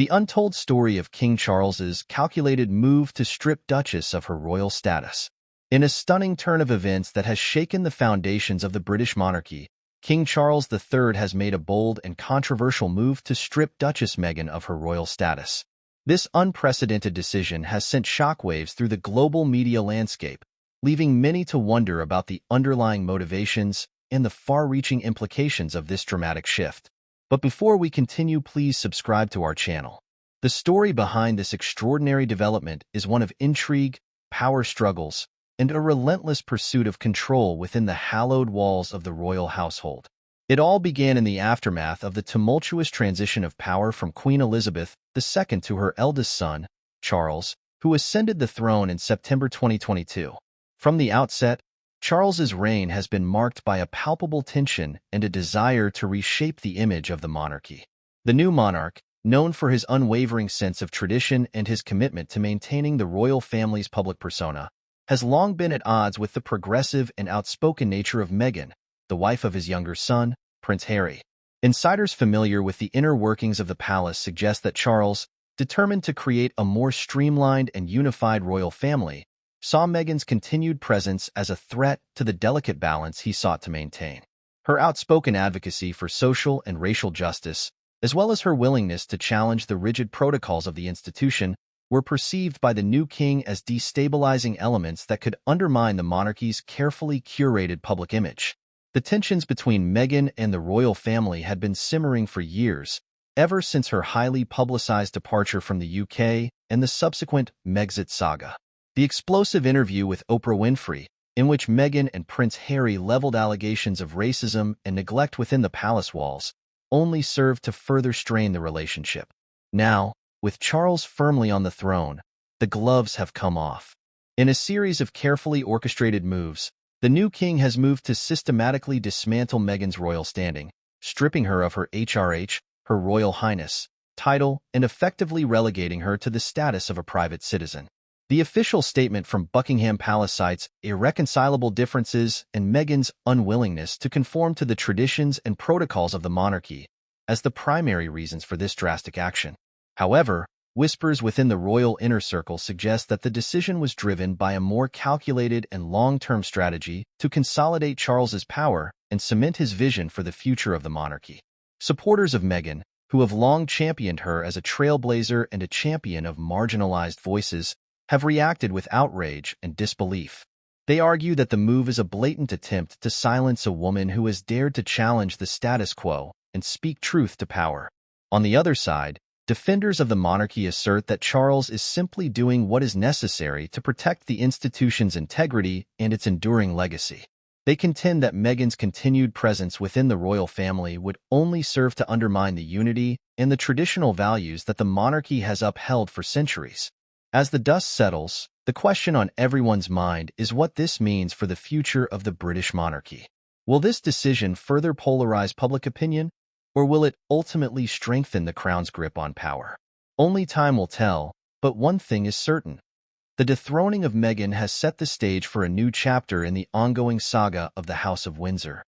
The untold story of King Charles's calculated move to strip Duchess of her royal status. In a stunning turn of events that has shaken the foundations of the British monarchy, King Charles III has made a bold and controversial move to strip Duchess Meghan of her royal status. This unprecedented decision has sent shockwaves through the global media landscape, leaving many to wonder about the underlying motivations and the far-reaching implications of this dramatic shift. But before we continue, please subscribe to our channel. The story behind this extraordinary development is one of intrigue, power struggles, and a relentless pursuit of control within the hallowed walls of the royal household. It all began in the aftermath of the tumultuous transition of power from Queen Elizabeth II to her eldest son, Charles, who ascended the throne in September 2022. From the outset, Charles's reign has been marked by a palpable tension and a desire to reshape the image of the monarchy. The new monarch, known for his unwavering sense of tradition and his commitment to maintaining the royal family's public persona, has long been at odds with the progressive and outspoken nature of Meghan, the wife of his younger son, Prince Harry. Insiders familiar with the inner workings of the palace suggest that Charles, determined to create a more streamlined and unified royal family, saw Meghan's continued presence as a threat to the delicate balance he sought to maintain. Her outspoken advocacy for social and racial justice, as well as her willingness to challenge the rigid protocols of the institution, were perceived by the new king as destabilizing elements that could undermine the monarchy's carefully curated public image. The tensions between Meghan and the royal family had been simmering for years, ever since her highly publicized departure from the UK and the subsequent Megxit saga. The explosive interview with Oprah Winfrey, in which Meghan and Prince Harry leveled allegations of racism and neglect within the palace walls, only served to further strain the relationship. Now, with Charles firmly on the throne, the gloves have come off. In a series of carefully orchestrated moves, the new king has moved to systematically dismantle Meghan's royal standing, stripping her of her HRH, her Royal Highness, title and effectively relegating her to the status of a private citizen. The official statement from Buckingham Palace cites irreconcilable differences and Meghan's unwillingness to conform to the traditions and protocols of the monarchy as the primary reasons for this drastic action. However, whispers within the royal inner circle suggest that the decision was driven by a more calculated and long-term strategy to consolidate Charles's power and cement his vision for the future of the monarchy. Supporters of Meghan, who have long championed her as a trailblazer and a champion of marginalized voices, have reacted with outrage and disbelief. They argue that the move is a blatant attempt to silence a woman who has dared to challenge the status quo and speak truth to power. On the other side, defenders of the monarchy assert that Charles is simply doing what is necessary to protect the institution's integrity and its enduring legacy. They contend that Meghan's continued presence within the royal family would only serve to undermine the unity and the traditional values that the monarchy has upheld for centuries. As the dust settles, the question on everyone's mind is what this means for the future of the British monarchy. Will this decision further polarize public opinion, or will it ultimately strengthen the crown's grip on power? Only time will tell, but one thing is certain. The dethroning of Meghan has set the stage for a new chapter in the ongoing saga of the House of Windsor.